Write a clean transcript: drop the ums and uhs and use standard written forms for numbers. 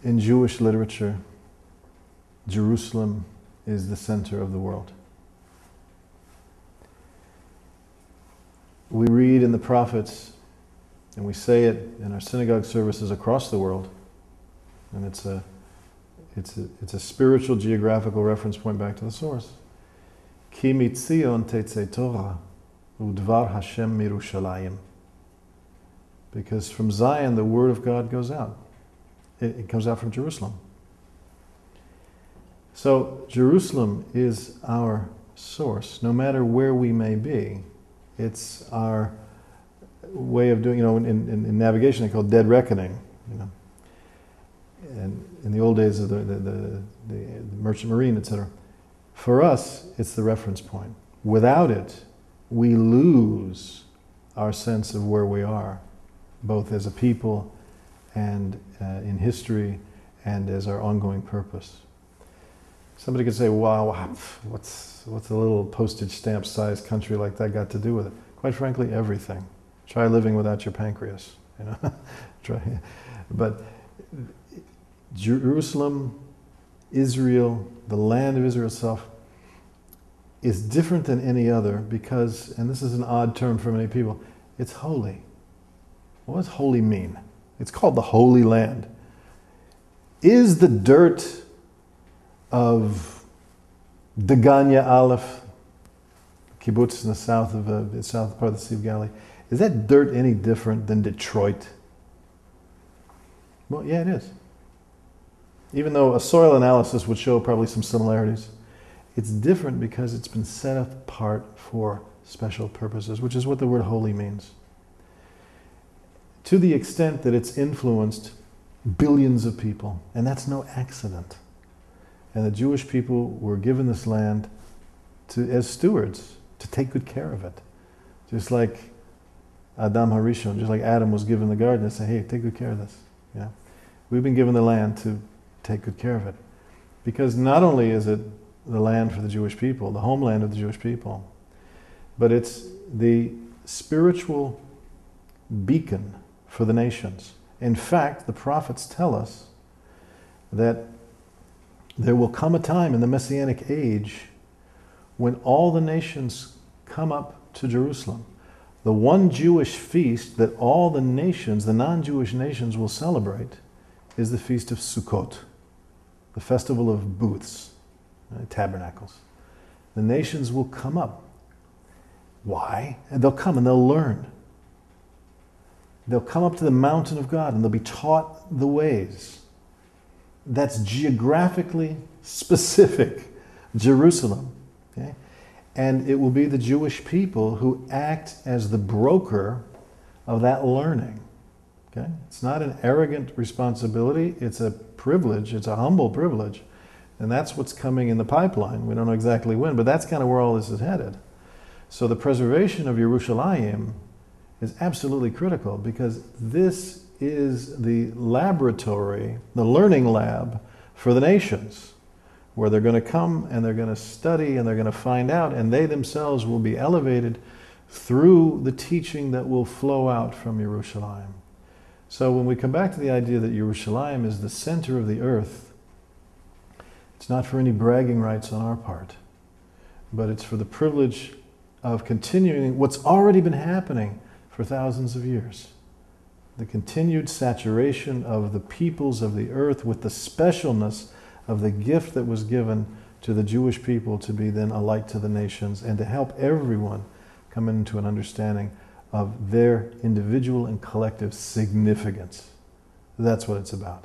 in Jewish literature, Jerusalem is the center of the world. We read in the prophets, and we say it in our synagogue services across the world, and it's a spiritual geographical reference point back to the source. Ki mitzion tetzei Torah udvar Hashem mirushalayim. Because from Zion the word of God goes out. It comes out from Jerusalem. So Jerusalem is our source, no matter where we may be. It's our way of doing, in navigation they call dead reckoning, And in the old days of the merchant marine, etc. For us, it's the reference point. Without it, we lose our sense of where we are, both as a people and in history and as our ongoing purpose. Somebody could say, wow, what's a little postage stamp sized country like that got to do with it? Quite frankly, everything. Try living without your pancreas, Try. But Jerusalem, Israel, the land of Israel itself, is different than any other because, and this is an odd term for many people, it's holy. What does holy mean? It's called the Holy Land. Is the dirt of Degania Aleph, kibbutz in the south part of the Sea of Galilee, is that dirt any different than Detroit? Well, yeah, it is. Even though a soil analysis would show probably some similarities, it's different because it's been set apart for special purposes, which is what the word holy means. To the extent that it's influenced billions of people, and that's no accident. And the Jewish people were given this land as stewards, to take good care of it. Just like Adam Harishon, just like Adam was given the garden, to say, hey, take good care of this. We've been given the land to take good care of it. Because not only is it the land for the Jewish people, the homeland of the Jewish people, but it's the spiritual beacon for the nations. In fact, the prophets tell us that there will come a time in the Messianic age when all the nations come up to Jerusalem. The one Jewish feast that all the nations, the non-Jewish nations, will celebrate is the Feast of Sukkot, the festival of booths, tabernacles. The nations will come up. Why? And they'll come and they'll learn. They'll come up to the mountain of God and they'll be taught the ways. That's geographically specific Jerusalem. Okay? And it will be the Jewish people who act as the broker of that learning. Okay? It's not an arrogant responsibility, it's a privilege, it's a humble privilege. And that's what's coming in the pipeline. We don't know exactly when, but that's kind of where all this is headed. So the preservation of Yerushalayim is absolutely critical because this is the laboratory, the learning lab for the nations, where they're going to come and they're going to study and they're going to find out, and they themselves will be elevated through the teaching that will flow out from Yerushalayim. So when we come back to the idea that Yerushalayim is the center of the earth, it's not for any bragging rights on our part, but it's for the privilege of continuing what's already been happening for thousands of years. The continued saturation of the peoples of the earth with the specialness of the gift that was given to the Jewish people to be then a light to the nations and to help everyone come into an understanding of their individual and collective significance. That's what it's about.